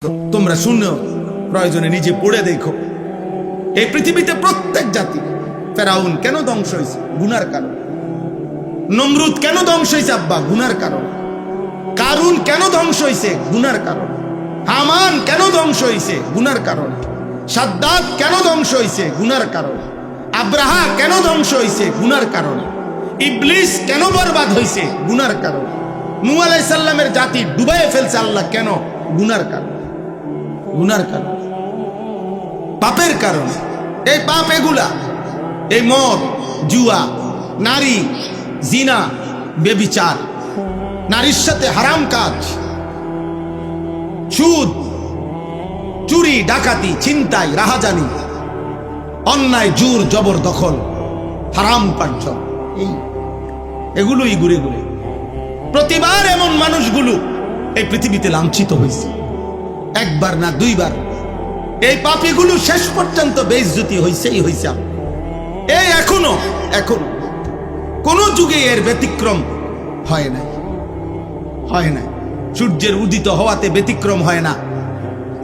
তোমরা শুনো, প্রয়োজনে নিজে পড়ে দেখো। এই পৃথিবীতে প্রত্যেক জাতি, ফেরাউন কেন ধ্বংস হয়েছে? গুনার কারণ। নমরুদ কেন ধ্বংস হয়েছে? আব্বা, গুনার কারণ। কারুন কেন ধ্বংস হয়েছে? গুনার কারণ। হামান কেন ধ্বংস হয়েছে? গুনার কারণ। সাদ্দাত কেন ধ্বংস হয়েছে? গুনার কারণ। আব্রাহা কেন ধ্বংস হয়েছে? গুনার কারণ। ইবলিস কেন বরবাদ হয়েছে? গুনার কারণ। নূহ আলাইহিস সালামের জাতি ডুবাইয়ে ফেলছে আল্লাহ কেন? গুনার কারণ। গুনার কারণ, পাপের কারণ। এই পাপ এগুলা, এই মদ, জুয়া, নারী, জিনা, বেবিচার, নারীর সাথে হারাম কাজ, সুদ, চুরি, ডাকাতি, ছিনতাই, রাহাজানি, অন্যায়, জোর জবরদখল, হারাম উপার্জন, এগুলোই ঘুরে ঘুরে প্রতিবার এমন মানুষগুলো এই পৃথিবীতে লাঞ্ছিত হয়েছে। একবার না দুইবার। এই পাপীগুলো শেষ পর্যন্ত বেইজ্জতি হয়েছেই হয়েছে। এই এখনো কোন যুগে এর ব্যতিক্রম হয় না, হয় না। সূর্যের উদিত হওয়াতে ব্যতিক্রম হয় না,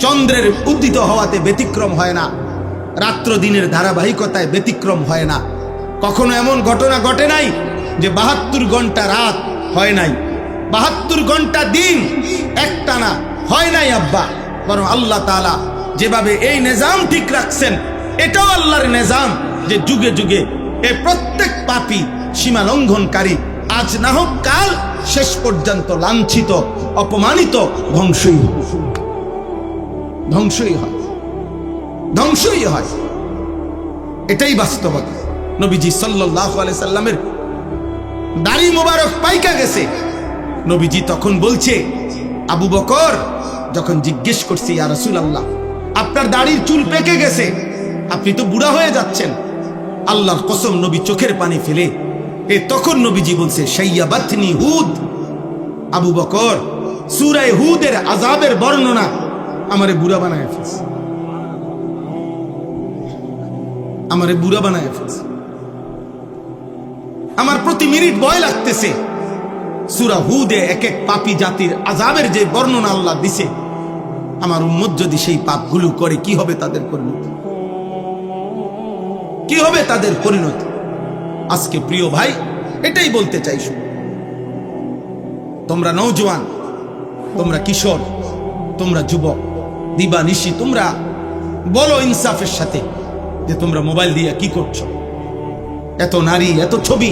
চন্দ্রের উদিত হওয়াতে ব্যতিক্রম হয় না, রাত্র দিনের ধারাবাহিকতায় ব্যতিক্রম হয় না। কখনো এমন ঘটনা ঘটে নাই যে 72 ঘন্টা রাত হয় নাই, 72 ঘন্টা দিন একটানা হয় নাই আব্বা। বরং আল্লাহ তাআলা যেভাবে এই নিজাম ঠিক রাখছেন, এটাও আল্লাহর নিজাম যে যুগে যুগে এই প্রত্যেক পাপী, সীমা লঙ্ঘনকারী আজ না হোক কাল শেষ পর্যন্ত লাঞ্ছিত, অপমানিত, ধ্বংসই হয়, ধ্বংসই হয়। এটাই বাস্তবতা। নবীজি সাল্লাল্লাহু আলাইহি সাল্লামের দাড়ি মোবারক পাইকা গেছে। নবীজি তখন বলছে, আবু বকর যখন জিজ্ঞেস করছে, ইয়া রাসূলুল্লাহ, আপনার দাড়ির চুল পেকে গেছে, আপনি তো বুড়া হয়ে যাচ্ছেন। আল্লাহর কসম, নবী চোখের পানি ফেলে তখন নবীজি বলছে, শাইয়াবাতনি হুদ। আবু বকর, সূরা হুদের আযাবের বর্ণনা আমারে বুড়া বানায় ফেলছে, আমারে বুড়া বানায় ফেলছে। আমার প্রতি মিনিট ভয় লাগতেছে। সূরা হুদে এক এক পাপী জাতির আযাবের যে বর্ণনা আল্লাহ দিছে, আমার উম্মত যদি সেই পাপগুলো করে কি হবে তাদের পরিণতি? কি হবে তাদের পরিণতি? আজকে প্রিয় ভাই, এটাই বলতে চাই। তোমরা নওজোয়ান, তোমরা কিশোর, তোমরা যুবক, দিবানিশি তোমরা বলো ইনসাফের সাথে যে তোমরা মোবাইল দিয়ে কি করছো? এত নারী, এত ছবি,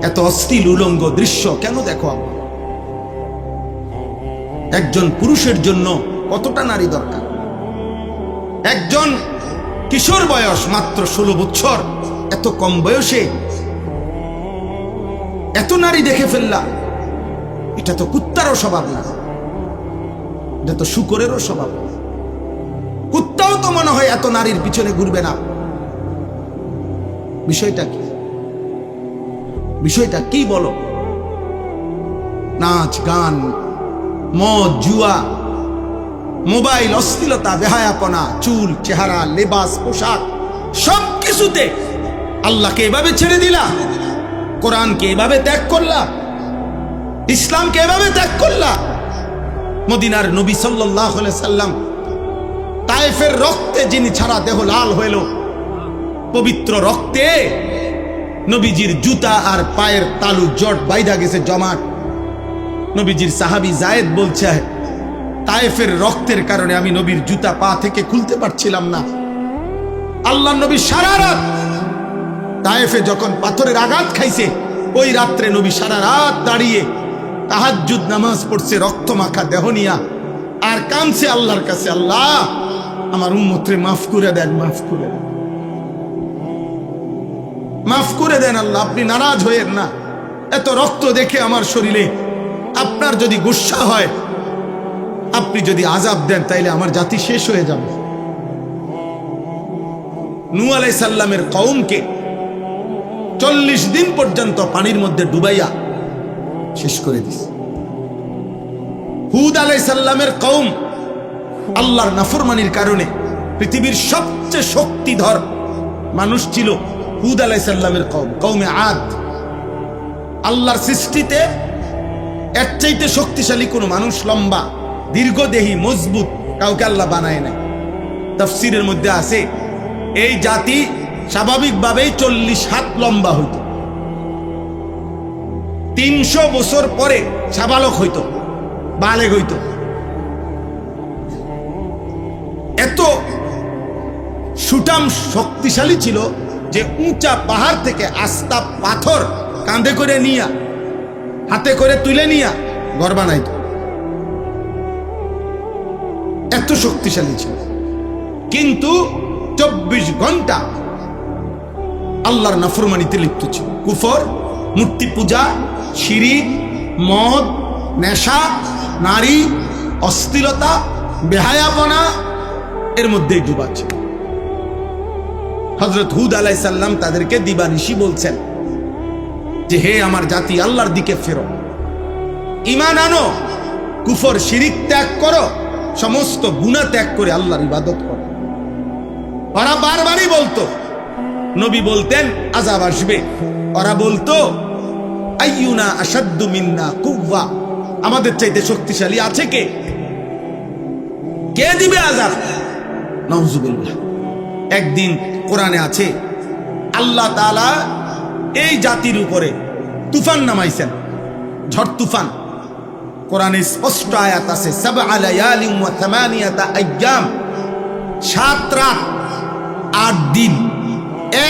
এত অশ্লীল উলঙ্গ দৃশ্য কেন দেখো? একজন পুরুষের জন্য কতটা নারী দরকার? একজন কিশোর বয়স মাত্র 16 বছর, এত কম বয়সে এত নারী দেখে ফেললা। এটা তো কুত্তারও স্বভাব না, এটা তো শূকরেরও স্বভাব। কুত্তাও তো মনে হয় এত নারীর পিছনে ঘুরবে না। বিষয়টা কি? বিষয়টা কি বলো? নাচ, গান, মদ, জুয়া, মোবাইল, অশ্লীলতা, বেহায়াপনা, চুল, চেহারা, লেবাস, পোশাক, সব কিছুতে আল্লাহকে এভাবে ছেড়ে দিলা, কোরআনকে এভাবে ত্যাগ করলা, ইসলামকে এভাবে ত্যাগ করলা। মদিনার নবী সাল্লাল্লাহু আলাইহি সাল্লাম তায়েফের রক্তে যিনি ছাড়া দেহ লাল হইল, পবিত্র রক্তে নবীজির জুতা আর পায়ের তালু জট বাইধা গেছে জমাট। নবীজির সাহাবী যায়েদ বলছে, তায়েফের রক্তের কারণে আমি নবীর জুতা পা থেকে খুলতে পারছিলাম না। আল্লাহ নবী সারা রাত তায়েফে যখন পাথরের আঘাত খাইছে, ওই রাত্রে নবী সারা রাত দাঁড়িয়ে তাহাজ্জুদ নামাজ পড়ছে, রক্ত মাখা দেহ নিয়া, আর কাঁদছে আল্লাহর কাছে, আল্লাহ আমার উম্মতরে মাফ করে দেন, মাফ করে দেন, মাফ করে দেন আল্লাহ, আপনি নারাজ হয়েন না। এত রক্ত দেখে আমার শরীরে আপনার যদি গুসা হয়, আপনি যদি আযাব দেন, তাইলে আমার জাতি শেষ হয়ে যাবে। নূহ আলাইহিস সালামের কওমকে 40 দিন পর্যন্ত পানির মধ্যে ডুবাইয়া শেষ করে দিছে। হুদ আলাইহিস সালামের কওম আল্লাহর নাফরমানির কারণে পৃথিবীর সবচেয়ে শক্তিধর মানুষ ছিল হুদ আলাইহিস সালামের কওম, কওমে আদ। আল্লাহর সৃষ্টিতে এর চাইতে শক্তিশালী কোনো মানুষ, লম্বা, দীর্ঘদেহী, মজবুত কাউকে আল্লাহ বানায় নাই। তাফসীরের মধ্যে আছে এই জাতি স্বাভাবিকভাবেই 40 হাত লম্বা হইত, 300 বছর পরে সাবালক হইত, বালেগ হইত। এত সুঠাম শক্তিশালী ছিল যে উঁচা পাহাড় থেকে আস্তা পাথর কাঁধে করে নিয়া, হাতে করে তুলে নিয়া ঘর বানাইত। এত শক্তিশালী ছিল, কিন্তু 24 ঘন্টা আল্লাহর নাফরমানিতে লিপ্ত ছিল। কুফর, মূর্তি পূজা, শিরিক, মদ, নেশা, নারী, অশ্লীলতা, বেহায়াপনা এর মধ্যেই ডুবা ছিল। হযরত হুদ আলাইহিস সালাম তাদেরকে দিবানিশি বলছেন যে হে আমার জাতি, আল্লাহর দিকে ফেরো, ঈমান আনো, কুফর শিরিক ত্যাগ করো, সমস্ত গুনাহ ত্যাগ করে আল্লাহর ইবাদত করো। ওরা বারবারই বলতো, নবী বলতেন আযাব আসবে, ওরা বলতো আইয়ুনা আশাদ্দু মিন্না কুওয়া, আমাদের চাইতে শক্তিশালী আছে কে, কে দিবে আযাব? নাউযুবিল্লাহ। একদিন কোরআনে আছে আল্লাহ তাআলা এই জাতির উপরে তুফান নামাইছেন, ঝড় তুফান। কোরআনে স্পষ্ট আয়াত আছে সাবআ লায়ালিন ওয়া থামানিয়াতা আইয়াম, 7 রাত 8 দিন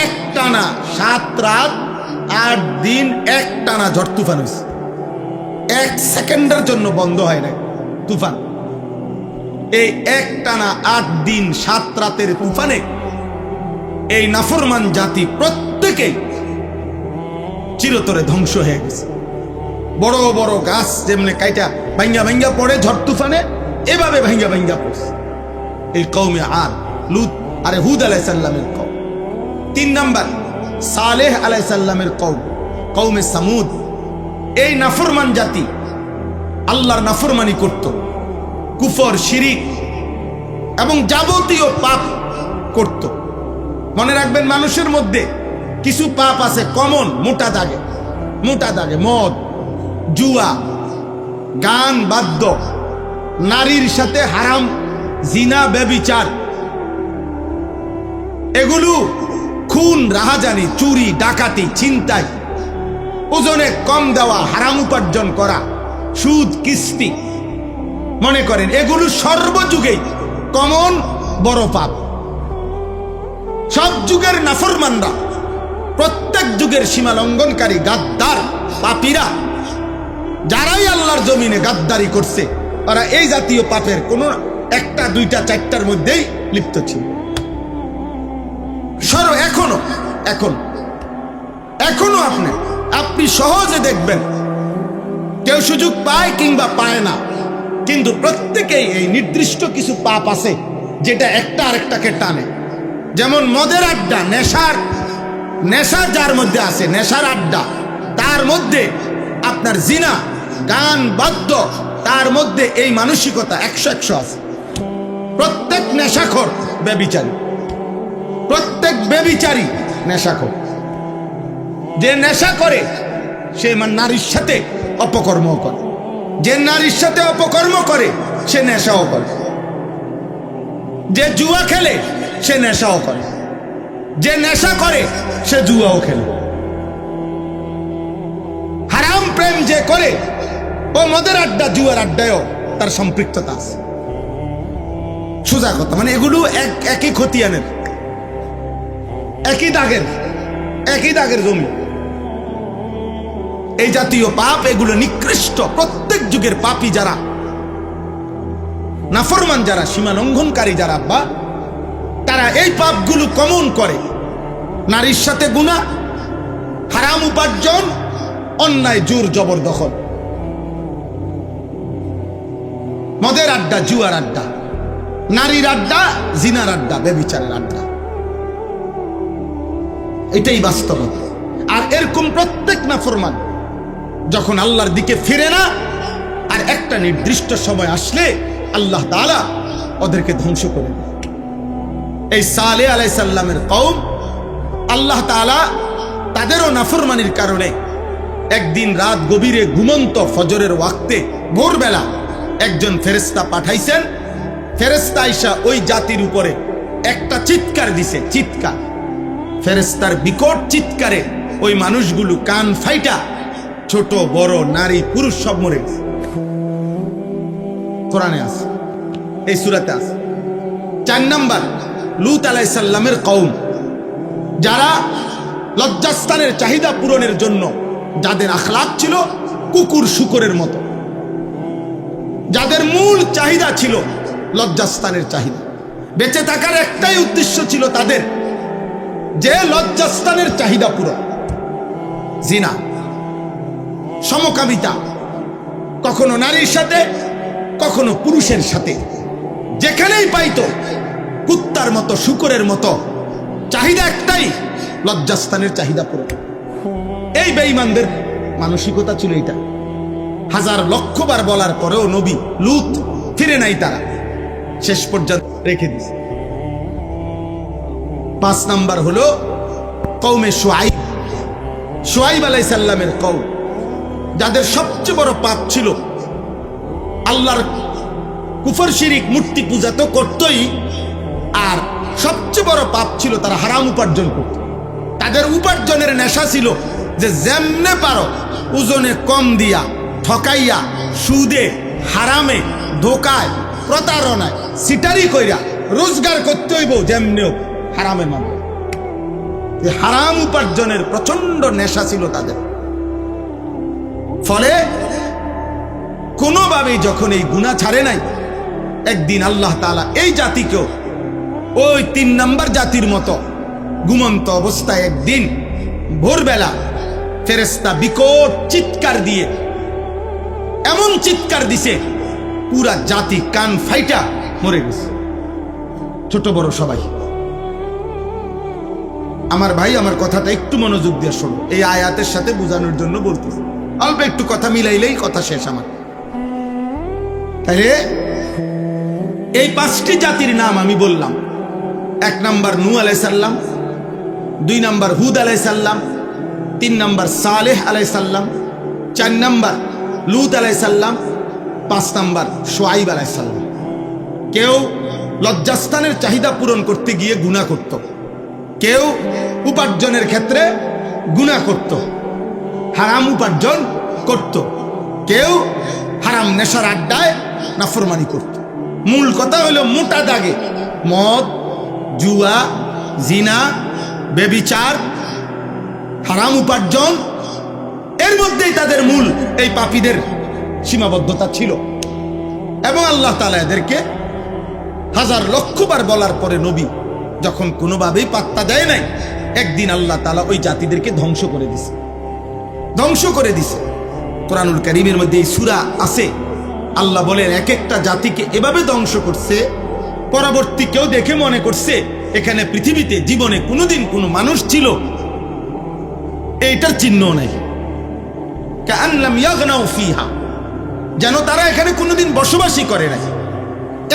একটানা, 7 রাত 8 দিন একটানা ঝড় তুফান হয়েছে। 1 সেকেন্ডের জন্য বন্ধ হয় না তুফান। এই একটানা 8 দিন 7 রাতের তুফানে এই নাফরমান জাতি প্রত্যেকেই চিরতরে ধ্বংস হয়ে গেছে। বড় বড় গাছ যেমনি কাইটা ভাঙ্গা ভাঙ্গা পড়ে ঝড় তুফানে, এভাবে ভাঙ্গা ভাঙ্গা পড়ছে এই কওমে আদ, লুত আর হুদ আলাইহিস সালামের কওম। 3 নাম্বার সালেহ আলাইহিস সালামের কওম, কওমে সামুদ। এই নাফরমান জাতি আল্লাহর নাফরমানি করত, কুফর, শিরিক এবং যাবতীয় পাপ করত। মনে রাখবেন, মানুষের মধ্যে কিছু পাপ আছে কমন, মোটা দাগে, মোটা দাগে মদ, জুয়া, গান, বাদ্য, নারীর সাথে হারাম, জিনা, ব্যভিচার, এগুলো, খুন, রাহাজানি, চুরি, ডাকাতি, ছিনতাই, ওজনে কম দেওয়া, হারাম উপার্জন করা, সুদ, কিস্তি। মনে করেন এগুলো সর্বযুগেই কমন বড় পাপ। সব যুগের নাফরমানরা, প্রত্যেক যুগের সীমা লঙ্ঘনকারী, গাদ্দার, পাপীরা, যারাই আল্লাহর জমিনে গাদ্দারি করছে, ওরা এই জাতীয় পাপের কোন 1টা 2টা 4টার মধ্যেই লিপ্ত ছিল। এখনো আপনি সহজে দেখবেন কেউ সুযোগ পায় কিংবা পায় না, কিন্তু প্রত্যেকেই এই নির্দিষ্ট কিছু পাপ আছে যেটা একটা আরেকটাকে টানে। যেমন মদের আড্ডা, নেশা যার মধ্যে আছে, নেশার আড্ডা, তার মধ্যে আপনার জিনা, গান, বাদ্য, তার মধ্যে এই মানসিকতা 100 আছে। প্রত্যেক নেশাখোর ব্যভিচারী, প্রত্যেক ব্যভিচারী নেশাখোর। যে নেশা করে সে নারীর সাথে অপকর্ম করে, যে নারীর সাথে অপকর্ম করে সে নেশাও করে, যে জুয়া খেলে সে নেশাও করে, যে নেশা করে সে জুয়াও খেলে। হারাম প্রেম যে করে ও মদের আড্ডা, জুয়ার আড্ডায়ও তার সম্পৃক্ততা আছে। সোজা কথা, মানে এগুলো একই খতিয়ানের, একই দাগের জমি। এই জাতীয় পাপ, এগুলো নিকৃষ্ট। প্রত্যেক যুগের পাপী যারা, নাফরমান যারা, সীমা লঙ্ঘনকারী যারা, বা তারা এই পাপগুলো কমন করে। নারীর সাথে গুনাহ, হারাম উপার্জন, অন্যায় জোর জবরদখল, মদের আড্ডা, জুয়ার আড্ডা, নারীর আড্ডা, জিনার আড্ডা, ব্যভিচারের আড্ডা। এটাই বাস্তবতা। আর এরকম প্রত্যেক নাফরমান যখন আল্লাহর দিকে ফিরে না, আর একটা নির্দিষ্ট সময় আসলে আল্লাহ তাআলা ওদেরকে ধ্বংস করে দেয়। এই সালেহ আলাইহিস সালামের কওম, আল্লাহ তাআলা তাদেরও নাফরমানির কারণে একদিন রাত গভীরে ঘুমন্ত ফজরের ওয়াক্তে ভোরবেলা একজন ফেরেশতা পাঠাইছেন। ফেরেশতা আইসা ওই জাতির উপরে একটা চিৎকার দিছে, চিৎকার। ফেরেশতার বিকট চিৎকারে ওই মানুষগুলো কান ফাইটা, ছোট বড় নারী পুরুষ সব মরে গেছে। কোরআনে আছে, এই সূরাতে আছে। 4 নাম্বার, লূত আলাইহিস সালামের কওম, যারা লজ্জাস্থানের চাহিদা পূরণের জন্য যাদের আখলাক ছিল কুকুর শুকরের মতো, যাদের মূল চাহিদা ছিল লজ্জাস্থানের চাহিদা, বেঁচে থাকার একটাই উদ্দেশ্য ছিল তাদের, যে লজ্জাস্থানের চাহিদা পূরণ। জিনা, সমকামিতা, কখনো নারীর সাথে কখনো পুরুষের সাথে, যেখানেই পাইতো কুত্তার মতো শুকরের মতো, চাহিদা একটাই, লজ্জাস্থানের চাহিদা পূরণ। এই বেঈমানদের মানসিকতা ছিল এটা। হাজার লক্ষবার বলার পরেও নবী লূত ফিরে নাই, তারা শেষ পর্যন্ত রেখে দিয়েছে। 5 নাম্বার হলো কওমে শুআইব, শুআইব আলাইহিস সালামের কওম, যাদের সবচেয়ে বড় পাপ ছিল আল্লাহর কুফর শিরিক, মূর্তি পূজা তো করতই, আর সবচেয়ে বড় পাপ ছিল তারা হারাম উপার্জন করত। তাদের উপার্জনের নেশা ছিল যে যেমনে পারো ওজনে কম দিয়া, ঠকাইয়া, সুদে, হারামে, ধোকায়, প্রতারণায়, সিটারি কইরা রোজগার করতে হইব, যেমনেও হারামের মাধ্যমে। হারাম উপার্জনের প্রচন্ড নেশা ছিল তাদের। ফলে কোনোভাবেই যখন এই গুনাহ ছাড়ে নাই, একদিন আল্লাহ তাআলা এই জাতিকেও ওই 3 নাম্বার জাতির মতো ঘুমন্ত অবস্থায় একদিন ভোরবেলা ফেরেশতা বিকট চিৎকার দিয়ে এমন চিৎকার দিছে, পুরা জাতি কান ফাইটা মরে গেছে, ছোট বড় সবাই। আমার ভাই, আমার কথাটা একটু মনোযোগ দিয়ে শোনো, এই আয়াতের সাথে বোঝানোর জন্য বলতেছি, অল্প একটু কথা মিলাইলেই কথা শেষ আমার। তাহলে এই 5টি জাতির নাম আমি বললাম। 1 নাম্বার নূহ আলাইহিস সালাম, 2 নাম্বার হুদ আলাইহিস সালাম, 3 নাম্বার সালেহ আলাইহিস সালাম, 4 নাম্বার লূত আলাইহিস সালাম, 5 নাম্বার শুআইব আলাইহিস সালাম। কেউ লজ্জাস্থানের চাহিদা পূরণ করতে গিয়ে গুনাহ করত, কেউ উপার্জনের ক্ষেত্রে গুনাহ করত, হারাম উপার্জন করত, কেউ হারাম নেশার আড্ডায় নাফরমানি করত। মূল কথা হলো মোটা দাগে মদ, জুয়া, জিনা, ব্যভিচার, হারাম উপার্জন, এর মধ্যেই তাদের মূল এই পাপীদের সীমাবদ্ধতা ছিল। এবং আল্লাহ তাআলা এদেরকে হাজার লক্ষবার বলার পরে নবী যখন কোনোভাবেই পাত্তা দেয় নাই, একদিন আল্লাহ তাআলা ওই জাতিদেরকে ধ্বংস করে দিছে, ধ্বংস করে দিছে। কোরআনুল কারীমের মধ্যে এই সূরা আছে, আল্লাহ বলেন এক একটা জাতিকে এভাবে ধ্বংস করছে, পরবর্তী কেউ দেখে মনে করছে এখানে পৃথিবীতে জীবনে কোনোদিন কোনো মানুষ ছিল, এইটার চিহ্ন নাই, কাআন লাম ইয়াগনাউ ফিহা, যেন তারা এখানে কোনোদিন বসবাসই করে নাই,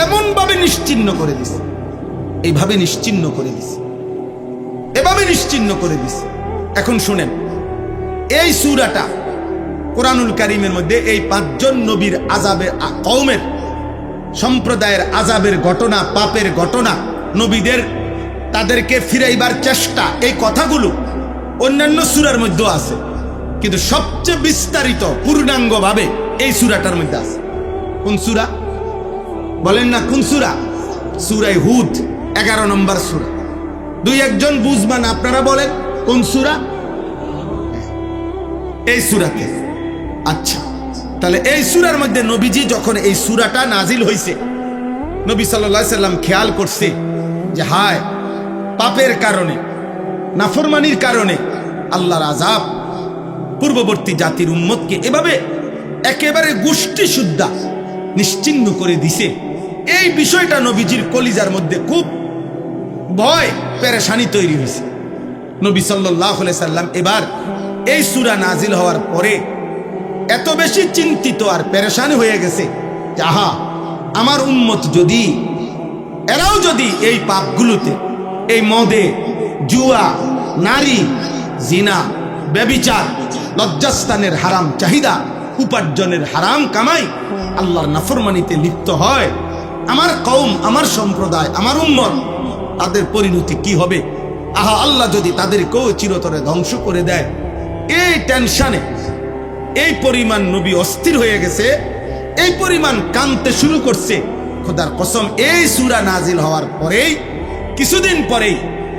এমন ভাবে নিশ্চিহ্ন করে দিছে, এইভাবে নিশ্চিহ্ন করে দিছে, এভাবে নিশ্চিহ্ন করে দিছে। এখন শুনেন, এই সূরাটা কোরআনুল কারীমের মধ্যে এই 5 জন নবীর আযাবের, কওমের সম্প্রদায়ের আযাবের ঘটনা, পাপের ঘটনা, নবীদের তাদেরকে ফিরাইবার চেষ্টা, এই কথাগুলো অন্যান্য সূরার মধ্যেও আছে, কিন্তু সবচেয়ে বিস্তারিত পূর্ণাঙ্গভাবে এই সূরাটার মধ্যে আছে। কোন সূরা বলেন না? কোন সূরা? সূরা হুদ, 11 নম্বর সূরা। 2-1 জন বুঝবেন, আপনারা বলেন কোন সূরা? এই সূরাতে। আচ্ছা, তাহলে এই সূরার মধ্যে নবীজি যখন এই সূরাটা নাজিল হইছে, নবী সাল্লাল্লাহু আলাইহি সাল্লাম খেয়াল করছে যে হায়, পাপের কারণে, নাফরমানির কারণে আল্লাহর আযাব পূর্ববর্তী জাতির উম্মতকে এভাবে একেবারে গোষ্ঠী সুদ্ধা নিশ্চিহ্ন করে দিছে। এই বিষয়টা নবীজির কলিজার মধ্যে খুব ভয়, পেরেশানি তৈরি হয়েছে। নবী সাল্লাল্লাহু আলাইহি সাল্লাম এবার এই সূরা নাজিল হওয়ার পরে এত বেশি চিন্তিত আর পেরেশানি হয়ে গেছে যে আহা, আমার উম্মত যদি, এরাও যদি এই পাপগুলোতে, এই মদে, জুয়া, নারী, জিনা, ব্যভিচার, লজ্জাস্থানের হারাম চাহিদা, উপার্জনের হারাম কামাই, আল্লাহর নাফরমানিতে লিপ্ত হয়, আমার কওম, আমার সম্প্রদায়, আমার উম্মত, তাদের পরিণতি কি হবে? আহা, আল্লাহ যদি তাদেরকেও চিরতরে ধ্বংস করে দেয়, এই টেনশনে এই পরিমাণ নবী অস্থির হয়ে গেছে, এই পরিমাণ কাঁদতে শুরু করছে। খোদার কসম, এই সূরা নাজিল হওয়ার পরেই কিছুদিন পরেই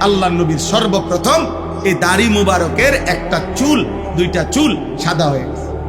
আল্লাহ নবীর সর্বপ্রথম এই দাড়ি মুবারকের একটা চুল, দুইটা চুল সাদা হয়ে গেছে।